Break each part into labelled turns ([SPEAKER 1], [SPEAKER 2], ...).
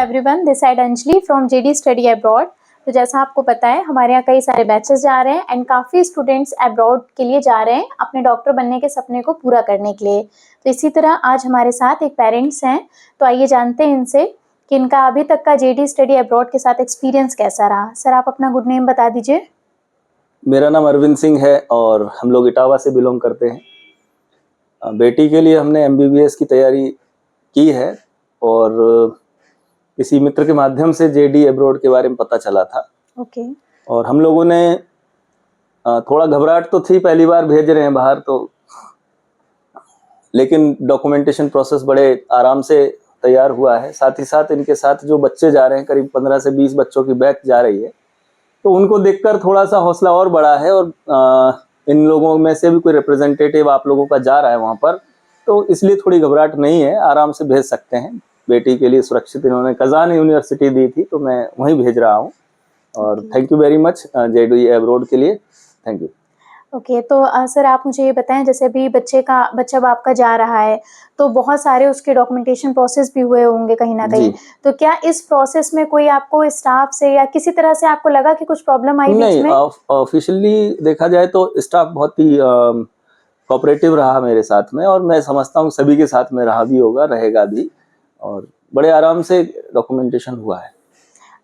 [SPEAKER 1] Everyone, this side Anjali from JD study abroad. तो जैसा आपको पता है हमारे यहाँ कई सारे बैचेस जा रहे हैं एंड काफ़ी स्टूडेंट्स अब्रॉड के लिए जा रहे हैं अपने डॉक्टर बनने के सपने को पूरा करने के लिए। तो इसी तरह आज हमारे साथ एक पेरेंट्स हैं, तो आइए जानते हैं इनसे कि इनका अभी तक का जेडी स्टडी अब्रॉड के साथ एक्सपीरियंस कैसा रहा। सर, आप अपना गुड नेम बता दीजिए।
[SPEAKER 2] मेरा नाम अरविंद सिंह है और हम लोग इटावा से बिलोंग करते हैं। बेटी के लिए हमने एमबीबीएस की तैयारी की है और किसी मित्र के माध्यम से जेडी अब्रॉड के बारे में पता चला था।
[SPEAKER 1] ओके।
[SPEAKER 2] और हम लोगों ने थोड़ा घबराहट तो थी, पहली बार भेज रहे हैं बाहर तो, लेकिन डॉक्यूमेंटेशन प्रोसेस बड़े आराम से तैयार हुआ है। साथ ही साथ इनके साथ जो बच्चे जा रहे हैं, करीब 15 से 20 बच्चों की बैच जा रही है, तो उनको देखकर थोड़ा सा हौसला और बढ़ा है। और इन लोगों में से भी कोई रिप्रेजेंटेटिव आप लोगों का जा रहा है वहाँ पर, तो इसलिए थोड़ी घबराहट नहीं है, आराम से भेज सकते हैं। बेटी के लिए सुरक्षित इन्होंने कजान यूनिवर्सिटी दी थी, तो मैं वहीं भेज रहा हूँ। और thank you very much JD abroad के लिए, थैंक यू।
[SPEAKER 1] ओके, तो सर आप मुझे ये बताएं, जैसे अभी बच्चा आपका जा रहा है तो बहुत सारे उसके डॉक्यूमेंटेशन प्रोसेस भी हुए होंगे कहीं ना कहीं, तो क्या इस प्रोसेस में कोई आपको स्टाफ से या किसी तरह से आपको लगा कि कुछ प्रॉब्लम आई बीच में?
[SPEAKER 2] नहीं, ऑफिशियली देखा जाए तो स्टाफ बहुत ही कोऑपरेटिव रहा मेरे साथ में, और मैं समझता हूँ सभी के साथ में रहा भी होगा, रहेगा भी, और बड़े आराम से डॉक्यूमेंटेशन हुआ है।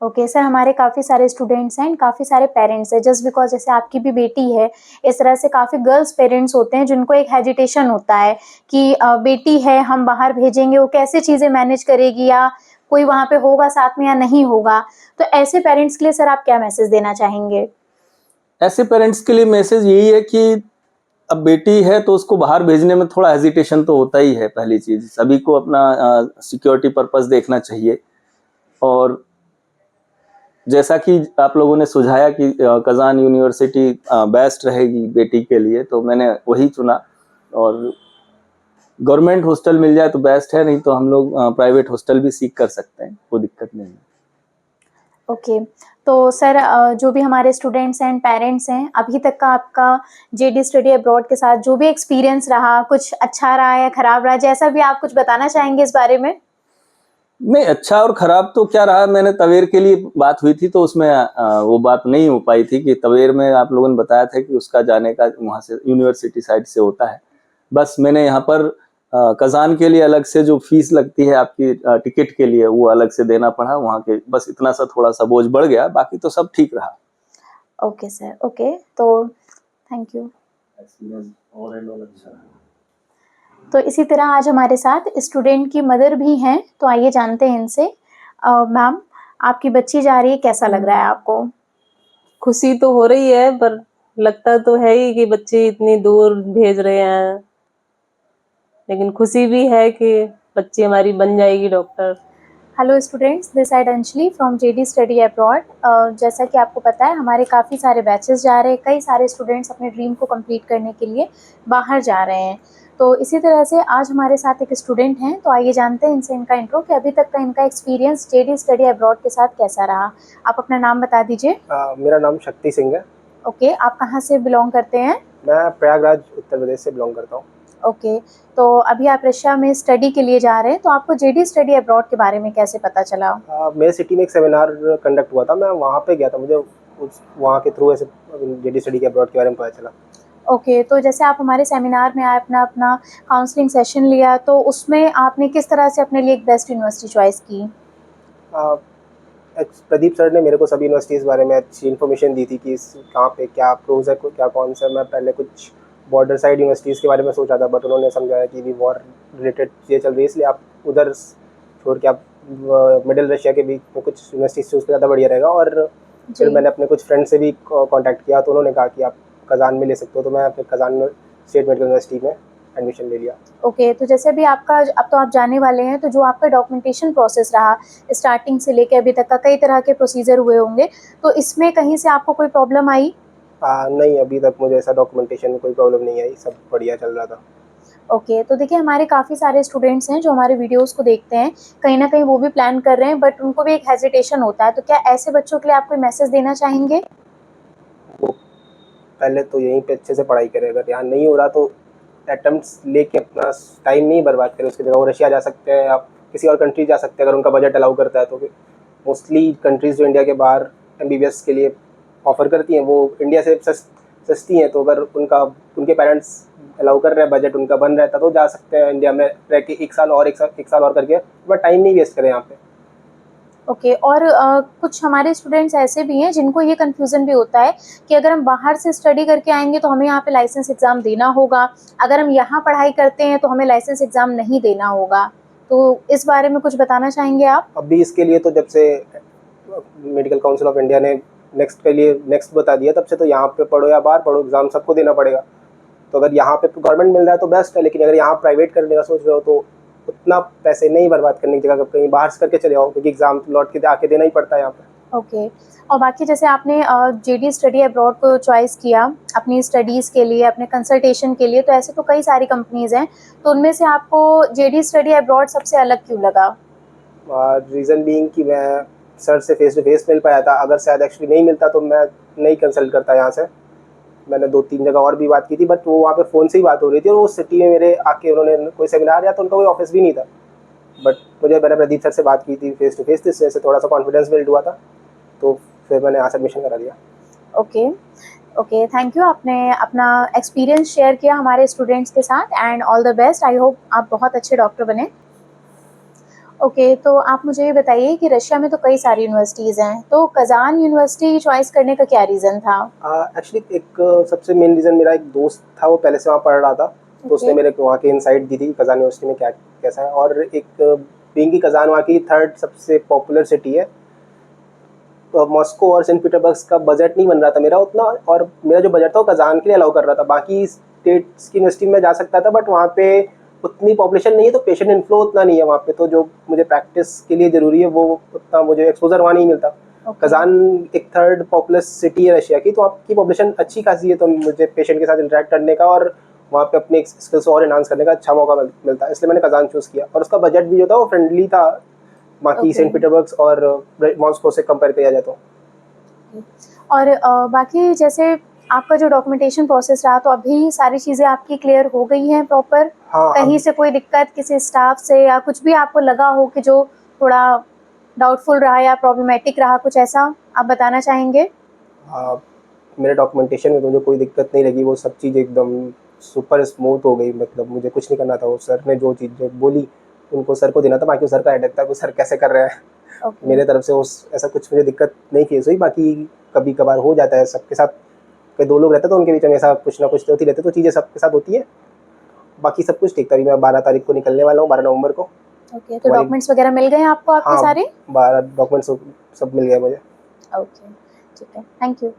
[SPEAKER 1] ओके सर, हमारे काफ़ी सारे स्टूडेंट्स हैं, काफ़ी सारे पेरेंट्स हैं, जस्ट बिकॉज जैसे आपकी भी बेटी है, इस तरह से काफ़ी गर्ल्स पेरेंट्स होते हैं जिनको एक हेजिटेशन होता है कि बेटी है, हम बाहर भेजेंगे, वो कैसे चीज़ें मैनेज करेगी, या कोई वहाँ पे होगा साथ में या नहीं होगा। तो ऐसे पेरेंट्स के लिए सर आप क्या मैसेज देना चाहेंगे?
[SPEAKER 2] ऐसे पेरेंट्स के लिए मैसेज यही है कि अब बेटी है तो उसको बाहर भेजने में थोड़ा हेजिटेशन तो होता ही है। पहली चीज, सभी को अपना सिक्योरिटी पर्पस देखना चाहिए। और जैसा कि आप लोगों ने सुझाया कि कजान यूनिवर्सिटी बेस्ट रहेगी बेटी के लिए, तो मैंने वही चुना। और गवर्नमेंट हॉस्टल मिल जाए तो बेस्ट है, नहीं तो हम लोग प्राइवेट हॉस्टल भी सीख कर सकते हैं, कोई दिक्कत नहीं है।
[SPEAKER 1] ओके, तो सर जो भी हमारे स्टूडेंट्स एंड पेरेंट्स हैं, अभी तक का आपका जेडी स्टडी अब्रॉड के साथ जो भी एक्सपीरियंस रहा, कुछ अच्छा रहा या खराब रहा, जैसा भी आप कुछ बताना चाहेंगे इस बारे में?
[SPEAKER 2] नहीं, अच्छा और खराब तो क्या रहा, मैंने तवेर के लिए बात हुई थी तो उसमें वो बात नहीं हो पाई थी कि तवेर में आप लोगों ने बताया था कि उसका जाने का वहाँ से यूनिवर्सिटी साइड से होता है। बस मैंने यहाँ पर कजान के लिए अलग से जो फीस लगती है आपकी टिकट के लिए, वो अलग से देना पड़ा वहाँ के, बस इतना सा थोड़ा सा बोझ बढ़ गया, बाकी तो सब ठीक रहा।
[SPEAKER 1] ओके सर, ओके, तो थैंक यू। तो इसी तरह आज हमारे साथ स्टूडेंट की मदर भी हैं, तो आइए जानते हैं इनसे। मैम, आपकी बच्ची जा रही है, कैसा लग रहा है आपको?
[SPEAKER 3] खुशी तो हो रही है, पर लगता तो है ही कि बच्चे इतनी दूर भेज रहे हैं, लेकिन खुशी भी है कि बच्ची हमारी बन जाएगी doctor.
[SPEAKER 1] Hello students, this side Anjali from JD study abroad. जैसा कि आपको पता है हमारे काफ़ी सारे बैचेस जा रहे हैं, कई सारे स्टूडेंट्स अपने ड्रीम को कंप्लीट करने के लिए बाहर जा रहे हैं। तो इसी तरह से आज हमारे साथ एक स्टूडेंट हैं, तो आइए जानते हैं इनसे इनका इंट्रो कि अभी तक का इनका एक्सपीरियंस जेडी स्टडी अब्रॉड के साथ कैसा रहा। आप अपना नाम बता दीजिए।
[SPEAKER 4] मेरा नाम शक्ति सिंह है।
[SPEAKER 1] ओके, आप कहाँ से बिलोंग करते हैं?
[SPEAKER 4] मैं प्रयागराज उत्तर प्रदेश से बिलोंग करता हूँ।
[SPEAKER 1] ओके, तो अभी आप रशिया में स्टडी के लिए जा रहे हैं, तो आपको जेडी स्टडी अब्रॉड के बारे में कैसे पता चला?
[SPEAKER 4] मेरे सिटी में एक सेमिनार कंडक्ट हुआ था, मैं वहाँ पे गया था, मुझे वहाँ के थ्रू ऐसे जेडी स्टडी के अब्रॉड के बारे में पता चला।
[SPEAKER 1] ओके, तो जैसे आप हमारे सेमिनार में आए, अपना काउंसलिंग सेशन लिया, तो उसमें आपने किस तरह से अपने लिए एक बेस्ट यूनिवर्सिटी चॉइस की?
[SPEAKER 4] प्रदीप सर ने मेरे को सभी यूनिवर्सिटीज़ बारे में अच्छी इन्फॉर्मेशन दी थी कि कहाँ पे क्या प्रोज है, क्या कौन सा। मैं पहले कुछ बॉर्डर साइड यूनिवर्सिटीज़ के बारे में सोचा था, बट उन्होंने समझाया कि भी वॉर रिलेटेड चीज़ें चल रही है, इसलिए आप उधर छोड़ के आप मिडिल रशिया के बीच में कुछ यूनिवर्सिटीज़ से, उससे ज़्यादा बढ़िया रहेगा। और फिर मैंने अपने कुछ फ्रेंड से भी कांटेक्ट किया, तो उन्होंने कहा कि आप कजान में ले सकते हो, तो मैं फिर कजान में स्टेट मेडिकल यूनिवर्सिटी में एडमिशन ले लिया।
[SPEAKER 1] ओके, तो जैसे भी आपका अब तो आप जाने वाले हैं, तो जो आपका डॉक्यूमेंटेशन प्रोसेस रहा स्टार्टिंग से लेके अभी तक का, कई तरह के प्रोसीजर हुए होंगे, तो इसमें कहीं से आपको कोई प्रॉब्लम आई?
[SPEAKER 4] नहीं, अभी तक मुझे ऐसा डॉक्यूमेंटेशन में कोई प्रॉब्लम नहीं आई, सब बढ़िया चल रहा था।
[SPEAKER 1] ओके, तो देखिए हमारे काफ़ी सारे स्टूडेंट्स हैं जो हमारे वीडियोस को देखते हैं, कहीं ना कहीं वो भी प्लान कर रहे हैं, बट उनको भी एक हेजिटेशन होता है, तो क्या ऐसे बच्चों के लिए आप कोई मैसेज देना चाहेंगे?
[SPEAKER 4] वो पहले तो यहीं पे अच्छे से पढ़ाई करें, अगर यहाँ नहीं हो रहा तो अटेम्प्ट्स लेके अपना टाइम नहीं बर्बाद करें, उसकी जगह वो रशिया जा सकते हैं, आप किसी और कंट्री जा सकते हैं अगर उनका बजट अलाउ करता है। तो मोस्टली कंट्रीज़ जो इंडिया के बाहर MBBS के लिए ऑफ़र करती हैं वो इंडिया से सस्ती हैं, तो अगर उनके पेरेंट्स अलाउ कर रहे हैं, बजट उनका बन रहा है, तो जा सकते हैं इंडिया में रह के एक साल और करके, बट टाइम नहीं वेस्ट करें यहाँ पे।
[SPEAKER 1] ओके और कुछ हमारे स्टूडेंट्स ऐसे भी हैं जिनको ये कन्फ्यूज़न भी होता है कि अगर हम बाहर से स्टडी करके आएंगे तो हमें यहाँ पे लाइसेंस एग्ज़ाम देना होगा, अगर हम यहाँ पढ़ाई करते हैं तो हमें लाइसेंस एग्ज़ाम नहीं देना होगा, तो इस बारे में कुछ बताना चाहेंगे आप?
[SPEAKER 4] अभी इसके लिए तो जब से मेडिकल काउंसिल ऑफ इंडिया ने नेक्स्ट बता दिया, तब से तो यहाँ पे पढ़ो या बाहर पढ़ो, एग्ज़ाम सबको देना पड़ेगा। तो अगर यहाँ पे गवर्नमेंट मिल रहा है तो बेस्ट है, लेकिन अगर यहाँ प्राइवेट करने का सोच रहे हो तो उतना पैसे नहीं बर्बाद करने की जगह कहीं बाहर से करके चले आओ, क्योंकि एग्ज़ाम लौट के आके देना ही पड़ता है यहाँ पे।
[SPEAKER 1] ओके और बाकी जैसे आपने जेडी स्टडी अब्रॉड को चॉइस किया अपनी स्टडीज़ के लिए, अपने कंसल्टेशन के लिए, तो ऐसे तो कई सारी कंपनीज़ हैं, तो उनमें से आपको जेडी स्टडी अब्रॉड सबसे अलग क्यों लगा?
[SPEAKER 4] रीज़न बीइंग कि मैं सर से फेस टू फेस मिल पाया था। अगर शायद एक्चुअली नहीं मिलता तो मैं नहीं कंसल्ट करता यहाँ से। मैंने 2-3 जगह और भी बात की थी, बट वो वहाँ पे फ़ोन से ही बात हो रही थी, और वो सिटी में मेरे आके उन्होंने कोई सेमिनार या तो उनका कोई ऑफिस भी नहीं था, बट मैंने प्रदीप सर से बात की थी फेस टू फेस, तो इससे से थोड़ा सा कॉन्फिडेंस बिल्ड हुआ था, तो फिर मैंने यहाँ से एडमिशन करा दिया।
[SPEAKER 1] ओके ओके थैंक यू, आपने अपना एक्सपीरियंस शेयर किया हमारे स्टूडेंट्स के साथ and all the best. I hope आप बहुत अच्छे डॉक्टर बने। ओके तो आप मुझे ये बताइए कि रशिया में तो कई सारी यूनिवर्सिटीज़ हैं, तो कज़ान यूनिवर्सिटी चॉइस करने का क्या रीज़न था?
[SPEAKER 4] एक्चुअली एक सबसे मेन रीज़न, मेरा एक दोस्त था वो पहले से वहाँ पढ़ रहा था, तो उसने मेरे को वहाँ की इनसाइट दी थी कि कज़ान यूनिवर्सिटी में क्या कैसा है, और एक बीइंग की कज़ान वहाँ की 3rd सबसे पॉपुलर सिटी है। मॉस्को और सेंट पीटर्सबर्ग का बजट नहीं बन रहा था मेरा उतना, और मेरा जो बजट था वो कज़ान के लिए अलाउ कर रहा था। बाकी स्टेट्स की यूनिवर्सिटी में जा सकता था, बट वहाँ पे उतनी पॉपुलेशन नहीं है, तो पेशेंट इनफ्लो उतना नहीं है वहाँ पे, तो जो मुझे प्रैक्टिस के लिए ज़रूरी है वो उतना मुझे एक्सपोजर वहाँ नहीं मिलता। कज़ान एक 3rd पॉपुलर सिटी है रशिया की, तो आपकी पॉपुलेशन अच्छी खासी है, तो मुझे पेशेंट के साथ इंटरेक्ट करने का और वहाँ पे अपने स्किल्स और एनहांस करने का अच्छा मौका मिलता है, इसलिए मैंने कज़ान चूज़ किया, और उसका बजट भी जो था वो फ्रेंडली था बाकी सेंट पीटर्सबर्ग और मॉस्को से कंपेयर किया जाए तो।
[SPEAKER 1] और बाकी जैसे आपका जो डॉक्यूमेंटेशन प्रोसेस रहा, तो अभी सारी चीज़ें आपकी क्लियर हो गई हैं प्रॉपर?
[SPEAKER 4] हाँ,
[SPEAKER 1] कहीं से कोई दिक्कत किसी स्टाफ से या कुछ भी आपको लगा हो कि जो थोड़ा डाउटफुल रहा या प्रॉब्लमेटिक रहा, कुछ ऐसा आप बताना चाहेंगे?
[SPEAKER 4] मेरे डॉक्यूमेंटेशन में मुझे कोई दिक्कत नहीं लगी, वो सब चीज़ एकदम सुपर स्मूथ हो गई, मतलब मुझे कुछ नहीं करना था, वो सर ने जो चीज़ें बोली उनको सर को देना था, बाकी सर का हेडेक था कि सर कैसे कर रहे हैं।
[SPEAKER 1] ओके
[SPEAKER 4] मेरे तरफ से ऐसा कुछ मुझे दिक्कत नहीं फेस हुई, बाकी कभी कभार हो जाता है सबके साथ, कई 2 लोग रहते तो उनके बीच में ऐसा कुछ ना कुछ होती रहती, तो चीज़ें सबके साथ होती है, बाकी सब कुछ ठीक था। अभी मैं 12 तारीख को निकलने वाला हूँ, 12 नवंबर को।
[SPEAKER 1] ओके तो डॉक्यूमेंट्स वगैरह मिल गए आपको आपके
[SPEAKER 4] हाँ,
[SPEAKER 1] सारे?
[SPEAKER 4] 12 डॉक्यूमेंट्स सब मिल गए मुझे।
[SPEAKER 1] ओके ठीक है, थैंक यू।